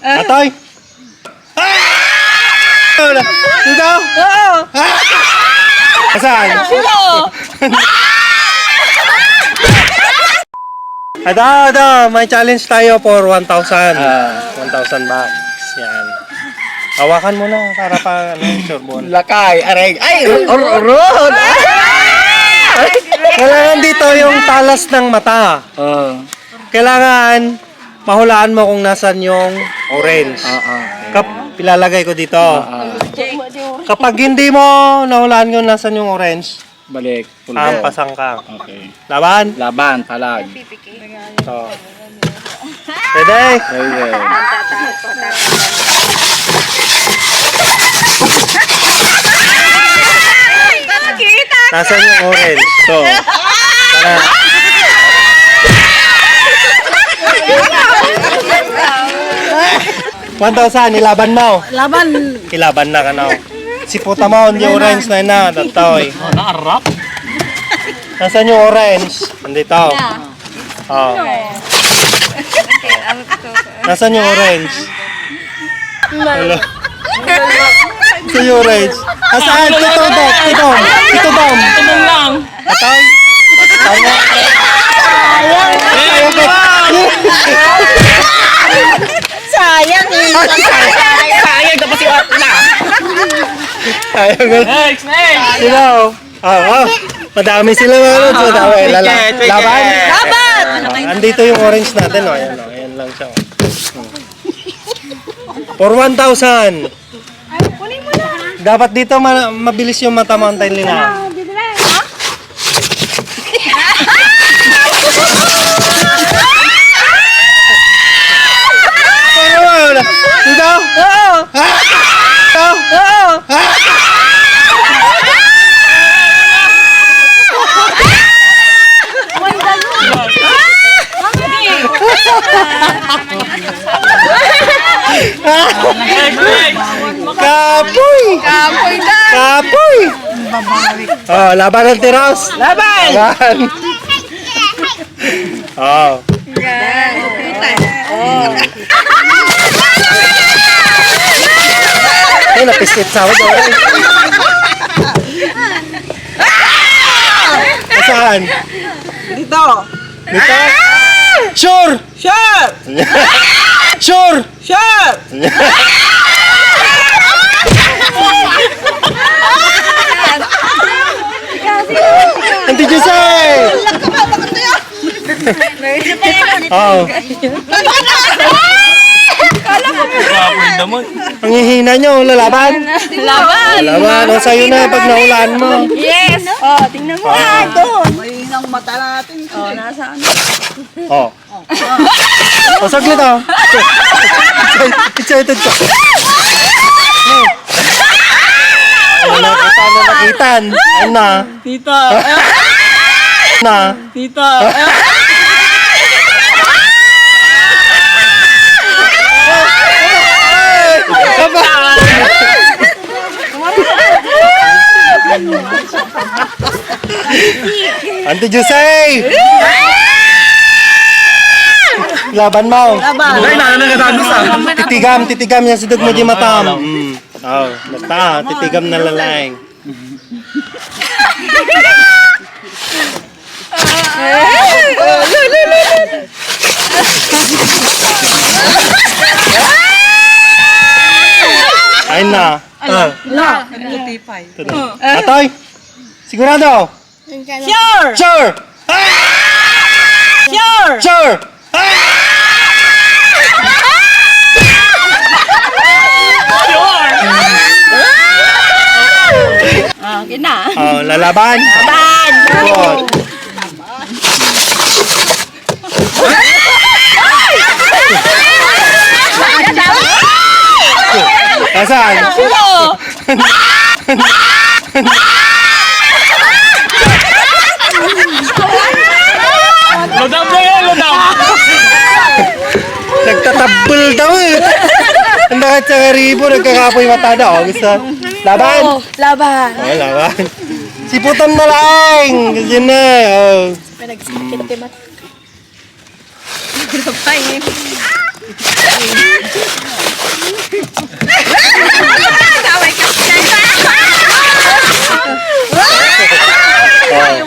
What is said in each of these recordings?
Atoy! Dito! Oo! Saan? Ito, may challenge tayo for 1,000. 1,000 bucks. Yan. Hawakan mo na para pa, sureball. Lakay, aray. Ay, urod! Kailangan dito yung talas ng mata. Kailangan mahulaan mo kung nasan yung orange. Pilalagay ko dito. Kapag hindi mo nahulaan kung nasan yung orange, Balik. pasang ka. Okay. Laban? Laban, talag. So. Pwede? Pwede. Nasan yung orange? So. Tara. $1,000, ilaban mo. Laban. Ilaban na ka na. Siputa mo, hindi orange na yun na. Tatoy. Naarap. Nasaan yung orange? Nandito. Oh. Nasaan yung orange? Wala. Nasaan yung orange? Nasaan? Ito dom. Ito dom. Tumong lang. Tatoy. Tama. Sayang eh. Sayang, dapat si Atla. Ayaw nga. Next. Sila oh. Madami sila mga lods. Madami. Laban? Laban! Andito yung orange natin. Oh. Ayan, oh. Ayan lang siya. For 1,000. Dapat dito mabilis yung mata mo. Antayin lina. Dito? Oo! Dito? Oo! Kapoy! Kapoy na! Kapoy! Oh, laban ng tiros. Laban! Laban. Oh. Ay, napisit sa ako doon. Saan? Dito! Dito? Sure! Sure! Sure! Sure! Auntie Jose! Oh. Kapoy naman. Ang hihina nyo, lalaban? Laban! Lalaban, o sa'yo na pag naulaan mo. Yes! Oh, tingnan mo nga doon. Mahinang mata natin. Oh, nasaan? Oh. O, saglit oh. Excited ka. Nakitan. Ayun na. Dito! Na. Dito! Auntie Jose! Laban mo. Laban! Ay, nananagatan sa. Titigam niya si Dug mo di matam. Oh, basta, titigam na lalaing. Ayun na. Atoy! Sigurado? Sure! Sure! Sure! Sure! Okay na. Oh, lalaban? Laban! Good. Nasaan? Sino? Lodam na yan, lodam. Nagtatabol daw eh. Ang bakit sa karibo, nagkakapoy mata daw. Gusto? Laban? Oh, laban. Oh, laban. Siputan na lang. Kasi na. Oh. Pinagsikit timat. Oh,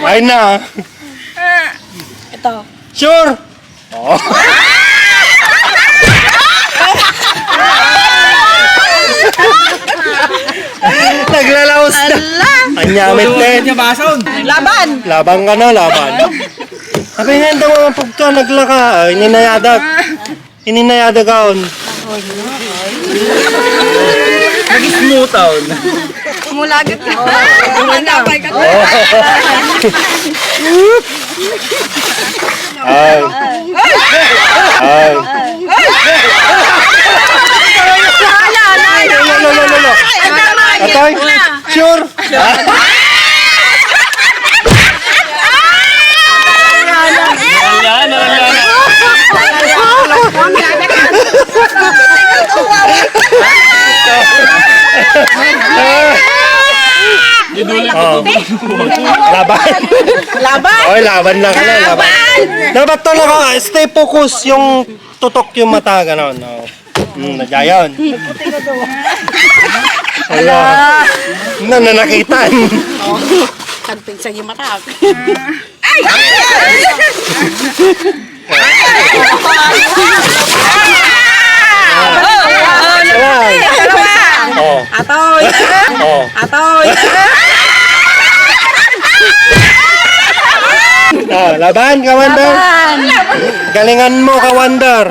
ayun na. Ito. Sure. Oh. Naglalaos na. Anyamit din. Laban. Laban ka na, laban. Sabi nga daw mga pagka naglaka, ininayadag. Ininayadag kaon. Nag-smooth town. Mulagat ka. Manapay ka. Ay. Ay. Lolo. Atoy, sure. Oh. Laban. Laban. Oy, laban lang na, laban. Dapat to lang ka, stay focus yung tutok yung mata ganon. Oh. Nadyayon. Ala. Nananakitan. Kanping sa mata. Oh. Atoy. Oh. Atoy. Laban, Kawander. Galingan mo, Kawander.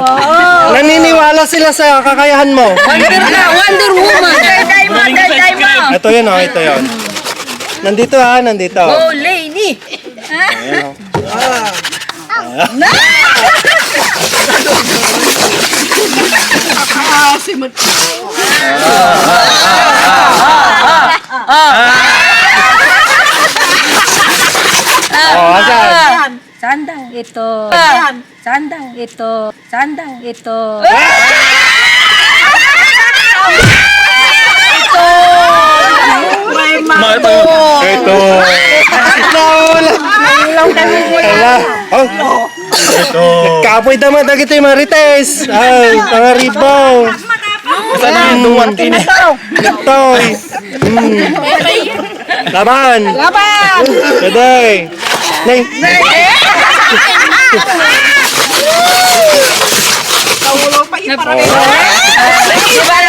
Naniniwala sila sa kakayahan mo. Wonder Woman. Ito yun, oh, ito yun. Nandito ha, nandito. Oh, lady. Ayan, oh. Oh, asan? Sandang ito. Sandang ito. Sandang ito. Mato. Ito. Naula. Ala. Oh. Ito. Nagkapoy damat na kita yung marites. Ay, mga ribaw. Saan yung duwan kini? Itoy. Laban. Laban. Daday. Nay.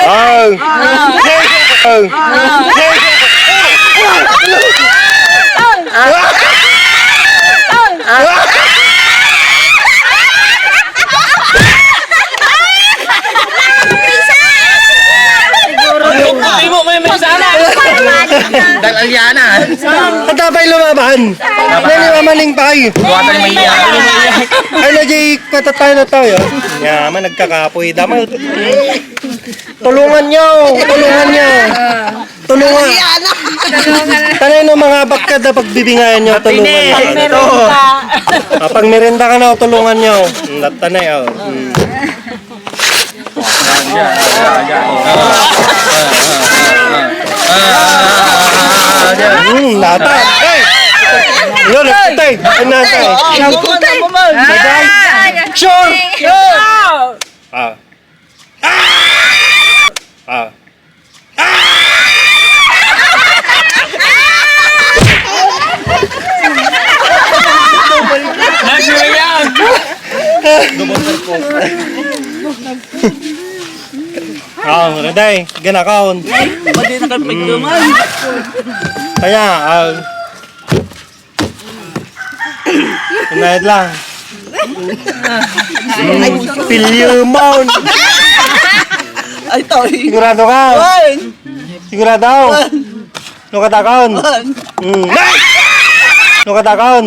Oh. Oh. Ay mo, may sana. Dahil Aliana. At dapat lumaban. Nanimamaling pa kayo. Buwatan may iyak. Ay, na-jay katatay na tayo. Yaman, nagkakapoy. Damay. Tulungan nyo. Tulungan nyo. Tulungan. Tanay ng mga bakad na pagbibingayan nyo. Tulungan nyo. Ito. Pag merenda ka na, tulungan nyo. Tanay, oh. Lata. Hey! Yun, nagputay. Ay, natay. Daday. Sure. Ah. Ah. Nagsiya yan. Daday. Ganakaon. Pwede na kang pagduman. Kaya, Unahid lang. Pilyumon. Ay, toy. Sigurado ka? Sigurado? Nukatakaon? Nukatakaon?